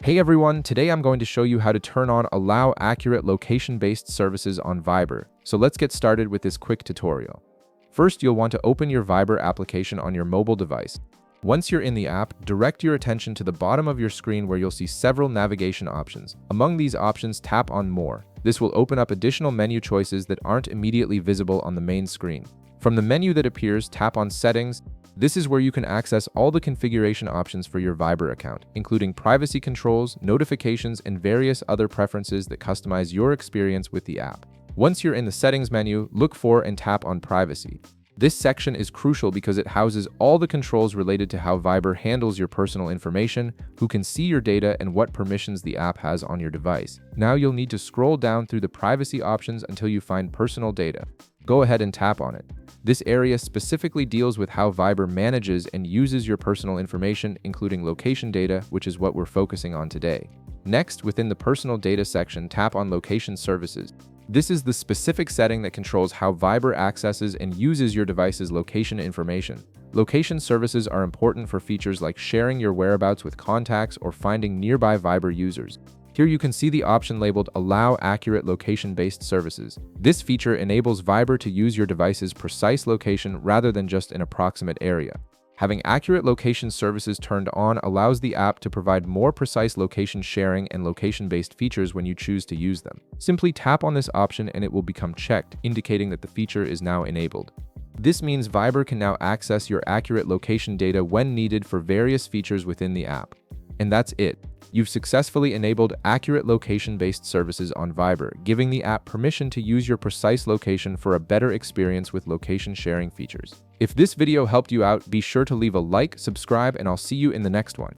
Hey everyone, today I'm going to show you how to turn on Allow Accurate Location-Based Services on Viber. So let's get started with this quick tutorial. First, you'll want to open your Viber application on your mobile device. Once you're in the app, direct your attention to the bottom of your screen where you'll see several navigation options. Among these options, tap on More. This will open up additional menu choices that aren't immediately visible on the main screen. From the menu that appears, tap on Settings. This is where you can access all the configuration options for your Viber account, including privacy controls, notifications, and various other preferences that customize your experience with the app. Once you're in the Settings menu, look for and tap on Privacy. This section is crucial because it houses all the controls related to how Viber handles your personal information, who can see your data, and what permissions the app has on your device. Now you'll need to scroll down through the privacy options until you find Personal Data. Go ahead and tap on it. This area specifically deals with how Viber manages and uses your personal information, including location data, which is what we're focusing on today. Next, within the Personal Data section, tap on Location Services. This is the specific setting that controls how Viber accesses and uses your device's location information. Location services are important for features like sharing your whereabouts with contacts or finding nearby Viber users. Here you can see the option labeled Allow Accurate Location-Based Services. This feature enables Viber to use your device's precise location rather than just an approximate area. Having accurate location services turned on allows the app to provide more precise location sharing and location-based features when you choose to use them. Simply tap on this option and it will become checked, indicating that the feature is now enabled. This means Viber can now access your accurate location data when needed for various features within the app. And that's it. You've successfully enabled accurate location-based services on Viber, giving the app permission to use your precise location for a better experience with location sharing features. If this video helped you out, be sure to leave a like, subscribe, and I'll see you in the next one.